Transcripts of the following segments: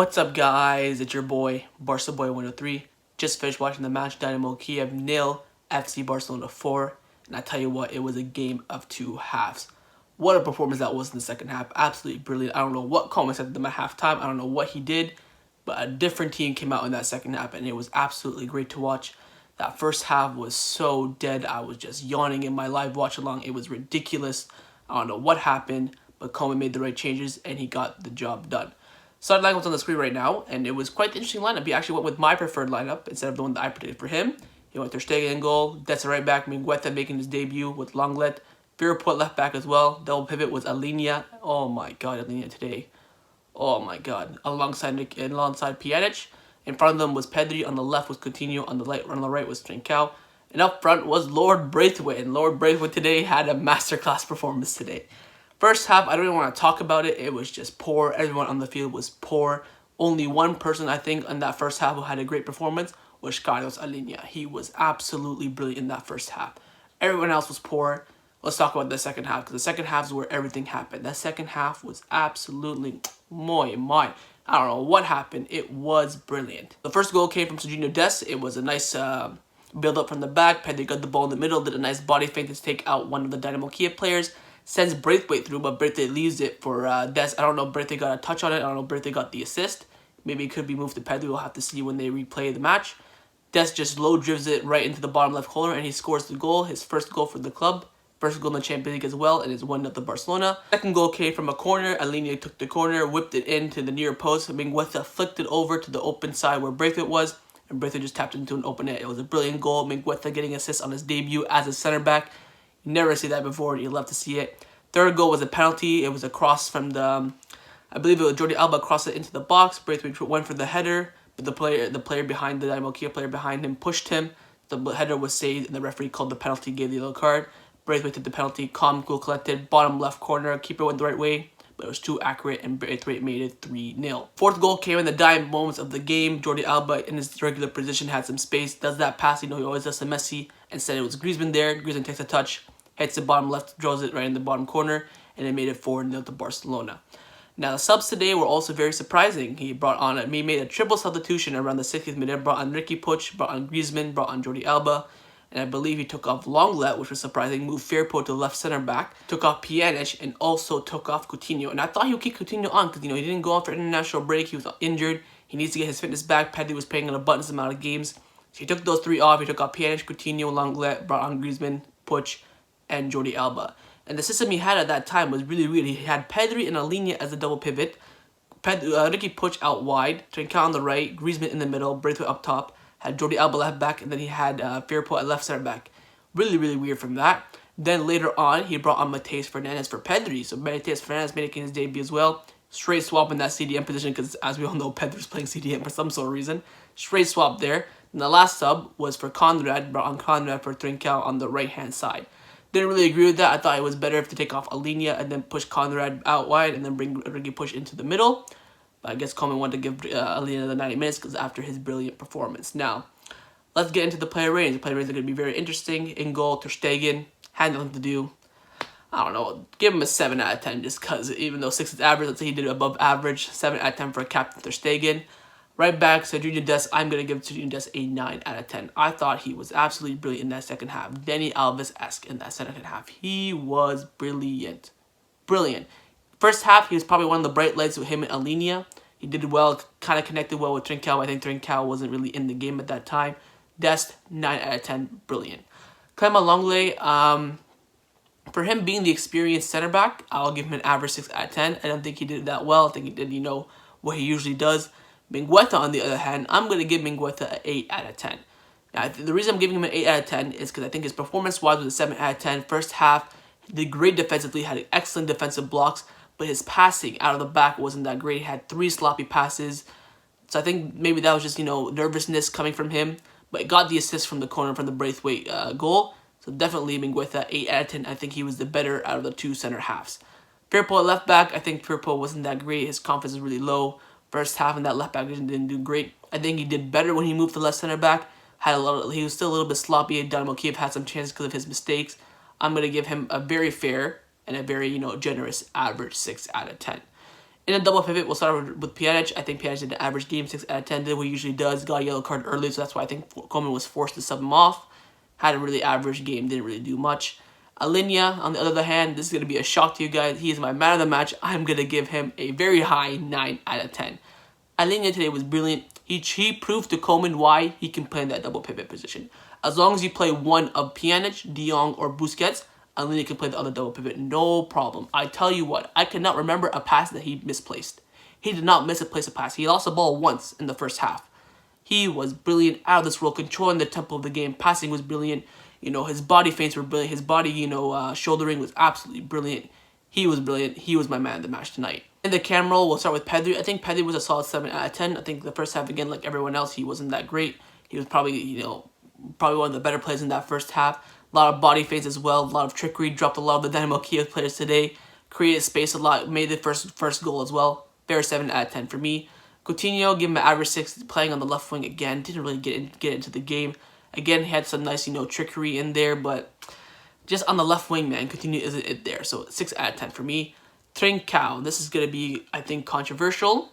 What's up, guys? It's your boy, Barcaboy 103. Just finished watching the match, Dynamo Kyiv 0, FC Barcelona 4. And I tell you what, it was a game of two halves. What a performance that was in the second half. Absolutely brilliant. I don't know what Koeman said to them at halftime. I don't know what he did. But a different team came out in that second half, and it was absolutely great to watch. That first half was so dead. I was just yawning in my live watch along. It was ridiculous. I don't know what happened, but Koeman made the right changes, and he got the job done. Starting lineup was on the screen right now, and it was quite the interesting lineup. He actually went with my preferred lineup instead of the one that I predicted for him. He went Ter Stegen in goal, Dest right back, Mingueza making his debut with Ronald, Braithwaite left back as well. Double pivot was Alena. Oh my god, Alena today. Oh my god. Alongside Pjanic. In front of them was Pedri, on the left was Coutinho, on the right was Trincao. And up front was Lord Braithwaite. And Lord Braithwaite today had a masterclass performance today. First half, I don't even want to talk about it. It was just poor. Everyone on the field was poor. Only one person, I think, in that first half who had a great performance was Carlos Alena. He was absolutely brilliant in that first half. Everyone else was poor. Let's talk about the second half, because the second half is where everything happened. That second half was absolutely, I don't know what happened. It was brilliant. The first goal came from Sergino Dest. It was a nice build-up from the back. Pedri got the ball in the middle, did a nice body feint to take out one of the Dynamo Kyiv players. Sends Braithwaite through, but Braithwaite leaves it for Dest. I don't know if Braithwaite got a touch on it. I don't know if Braithwaite got the assist. Maybe it could be moved to Pedri. We'll have to see when they replay the match. Dest just low dribbles it right into the bottom left corner, and he scores the goal. His first goal for the club. First goal in the Champions League as well, and it's 1-0 to Barcelona. Second goal came from a corner. Alena took the corner, whipped it into the near post. Mingueza flicked it over to the open side where Braithwaite was, and Braithwaite just tapped into an open net. It was a brilliant goal. Mingueza getting assists on his debut as a center back. You never see that before. You love to see it. Third goal was a penalty. It was a cross from the, I believe it was Jordi Alba crossed it into the box. Braithwaite went for the header, but the player behind the Dynamo Kyiv player behind him pushed him. The header was saved, and the referee called the penalty, gave the yellow card. Braithwaite took the penalty, calm, cool, collected, bottom left corner. Keeper went the right way, but it was too accurate, and Braithwaite made it 3-0. Fourth goal came in the dying moments of the game. Jordi Alba, in his regular position, had some space, does that pass, he always does to Messi. Instead, it was Griezmann there. Griezmann takes a touch, hits the bottom left, draws it right in the bottom corner, and it made it 4-0 to Barcelona. Now, the subs today were also very surprising. He made a triple substitution around the 60th minute, brought on Riqui Puig, brought on Griezmann, brought on Jordi Alba, and I believe he took off Ronald, which was surprising, moved Firpo to left center back, took off Pjanic, and also took off Coutinho. And I thought he would keep Coutinho on because, he didn't go on for international break. He was injured. He needs to get his fitness back. Pedri was playing on a buttonless amount of games. So he took those three off. He took off Pjanic, Coutinho, Ronald, brought on Griezmann, Puig, and Jordi Alba. And the system he had at that time was really weird. He had Pedri and Alena as a double pivot, Riqui Puig out wide, Trincao on the right, Griezmann in the middle, Braithwaite up top, had Jordi Alba left back, and then he had Firpo at left center back. Really, really weird from that. Then later on, he brought on Matheus Fernandes for Pedri. So Matheus Fernandes making his debut as well. Straight swap in that CDM position because, as we all know, Pedri's playing CDM for some sort of reason. Straight swap there. And the last sub was for Konrad, brought on Konrad for Trincao on the right-hand side. Didn't really agree with that. I thought it was better if to take off Alena and then push Konrad out wide and then bring Riqui Puig into the middle. But I guess Koeman wanted to give Alena the 90 minutes because after his brilliant performance. Now, let's get into the player ratings. The player ratings are going to be very interesting. In goal, Ter Stegen had nothing to do. I don't know. Give him a 7 out of 10 just because even though 6 is average, let's say he did above average. 7 out of 10 for Captain Ter Stegen. Right back, Sergino Dest, I'm going to give Sergino Dest a 9 out of 10. I thought he was absolutely brilliant in that second half. Dani Alves-esque in that second half. He was brilliant. Brilliant. First half, he was probably one of the bright lights with him and Alena. He did well, kind of connected well with Trincao. I think Trincao wasn't really in the game at that time. Dest, 9 out of 10, brilliant. Clément Lenglet, for him being the experienced center back, I'll give him an average 6 out of 10. I don't think he did that well. I think he did, what he usually does. Mingueza, on the other hand, I'm going to give Mingueza an 8 out of 10. Now, the reason I'm giving him an 8 out of 10 is because I think his performance-wise was a 7 out of 10. First half, he did great defensively, had excellent defensive blocks, but his passing out of the back wasn't that great. He had 3 sloppy passes. So I think maybe that was just, nervousness coming from him. But got the assist from the corner from the Braithwaite goal. So definitely Mingueza, 8 out of 10. I think he was the better out of the 2 center halves. Firpo at left back, I think Firpo wasn't that great. His confidence is really low. First half in that left back didn't do great. I think he did better when he moved to left center back. He was still a little bit sloppy. Dynamo Kyiv had some chances because of his mistakes. I'm going to give him a very fair and a very, generous average 6 out of 10. In a double pivot, we'll start with Pjanic. I think Pjanic did an average game, 6 out of 10, did what he usually does. Got a yellow card early, so that's why I think Koeman was forced to sub him off. Had a really average game, didn't really do much. Alena, on the other hand, this is going to be a shock to you guys. He is my man of the match. I'm going to give him a very high 9 out of 10. Alena today was brilliant. He proved to Koeman why he can play in that double pivot position. As long as you play one of Pjanic, De Jong, or Busquets, Alena can play the other double pivot, no problem. I tell you what, I cannot remember a pass that he misplaced. He did not misplace a pass. He lost the ball once in the first half. He was brilliant, out of this world, controlling the tempo of the game. Passing was brilliant. You know, his body feints were brilliant. His body, shouldering was absolutely brilliant. He was brilliant. He was my man of the match tonight. In the cam roll, we'll start with Pedri. I think Pedri was a solid 7 out of 10. I think the first half, again, like everyone else, he wasn't that great. He was probably, probably one of the better players in that first half. A lot of body feints as well, a lot of trickery, dropped a lot of the Dynamo Kyiv players today, created space a lot, made the first goal as well. Fair 7 out of 10 for me. Coutinho, give him an average 6, playing on the left wing again, didn't really get into the game. Again, he had some nice, trickery in there, but just on the left wing, man, Coutinho isn't it there. So 6 out of 10 for me. Trincao, this is going to be, I think, controversial.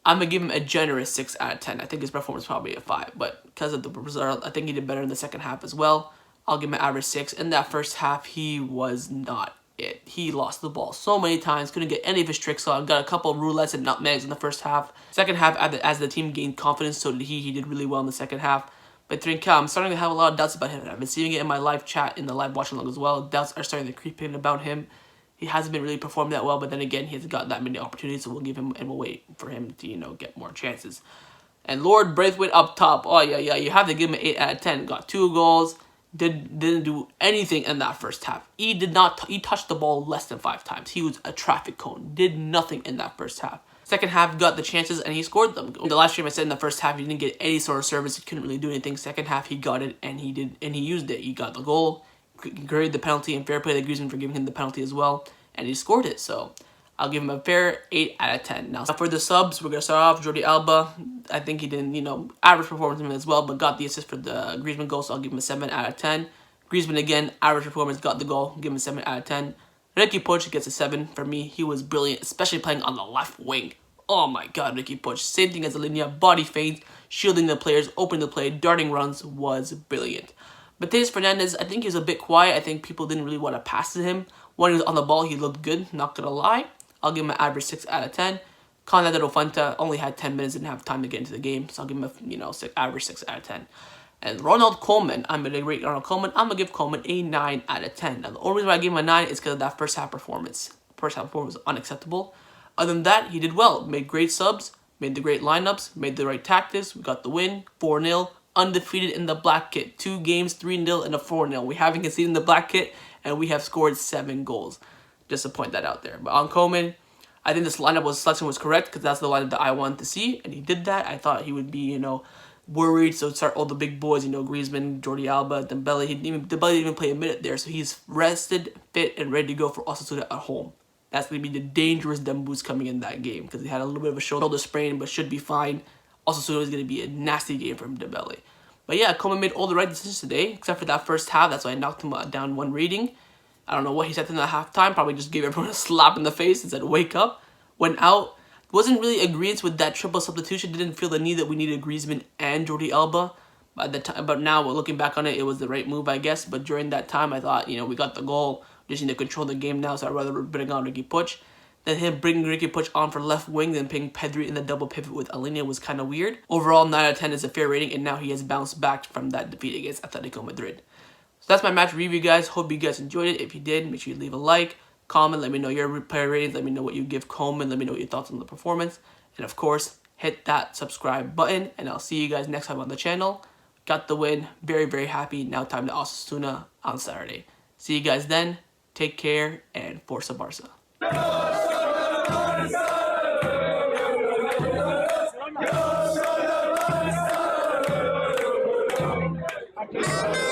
I'm going to give him a generous 6 out of 10. I think his performance is probably a 5, but because of the result, I think he did better in the second half as well. I'll give him an average 6. In that first half, he was not it. He lost the ball so many times, couldn't get any of his tricks on, got a couple of roulettes and nutmegs in the first half. Second half, as the team gained confidence, so did he. He did really well in the second half. But Trincao, I'm starting to have a lot of doubts about him. I've been seeing it in my live chat, in the live watch along as well. Doubts are starting to creep in about him. He hasn't been really performed that well, but then again, he hasn't got that many opportunities, so we'll give him and we'll wait for him to, get more chances. And Lord Braithwaite up top. Oh, yeah, you have to give him an 8 out of 10. Got 2 goals. Didn't do anything in that first half. He touched the ball less than 5 times. He was a traffic cone. Did nothing in that first half. Second half, got the chances and he scored them. In the last stream, I said in the first half he didn't get any sort of service. He couldn't really do anything. Second half, he got it and he used it. He got the goal, created the penalty, and fair play to Griezmann for giving him the penalty as well, and he scored it. So I'll give him a fair 8 out of 10. Now for the subs, we're gonna start off Jordi Alba. I think he didn't, average performance from him as well, but got the assist for the Griezmann goal, so I'll give him a 7 out of 10. Griezmann again, average performance, got the goal, give him a 7 out of 10. Riqui Puig gets a 7 for me. He was brilliant, especially playing on the left wing. Oh my god, Riqui Puig. Same thing as Alena, body feints, shielding the players, opening the play, darting runs was brilliant. Matheus Fernandes, I think he was a bit quiet. I think people didn't really want to pass to him. When he was on the ball, he looked good, not gonna lie. I'll give him an average 6 out of 10. Konrad only had 10 minutes, didn't have time to get into the game, so I'll give him a average 6 out of 10. And Ronald Koeman, I'm going to rate Ronald Koeman. I'm going to give Koeman a 9 out of 10. Now, the only reason why I gave him a 9 is because of that first half performance. First half performance was unacceptable. Other than that, he did well. Made great subs, made the great lineups, made the right tactics. We got the win, 4-0, undefeated in the black kit. 2 games, 3-0, and a 4-0. We haven't conceded in the black kit, and we have scored 7 goals. Just to point that out there. But on Koeman, I think this lineup selection was correct because that's the lineup that I wanted to see, and he did that. I thought he would be, worried, so start all the big boys, Griezmann, Jordi Alba, Dembele. Dembele didn't even play a minute there, so he's rested, fit, and ready to go for Osasuna at home. That's going to be the dangerous Demboo's coming in that game because he had a little bit of a shoulder sprain, but should be fine. Osasuna is going to be a nasty game for Dembele. But yeah, Koeman made all the right decisions today, except for that first half. That's why I knocked him down 1 rating. I don't know what he said in the halftime. Probably just gave everyone a slap in the face and said, wake up. Went out. Wasn't really agreeing with that triple substitution. Didn't feel the need that we needed Griezmann and Jordi Alba. But now, looking back on it, it was the right move, I guess. But during that time, I thought, we got the goal. We just need to control the game now, so I'd rather bring on Riqui Puig. Then him bringing Riqui Puig on for left wing, then picking Pedri in the double pivot with Alena was kind of weird. Overall, 9 out of 10 is a fair rating, and now he has bounced back from that defeat against Atletico Madrid. So that's my match review, guys. Hope you guys enjoyed it. If you did, make sure you leave a like, comment, let me know your player ratings, let me know what you give Koeman, let me know your thoughts on the performance, and of course, hit that subscribe button, and I'll see you guys next time on the channel. Got the win, very, very happy. Now time to Osasuna on Saturday. See you guys then, take care, and Forza Barca. Yeah.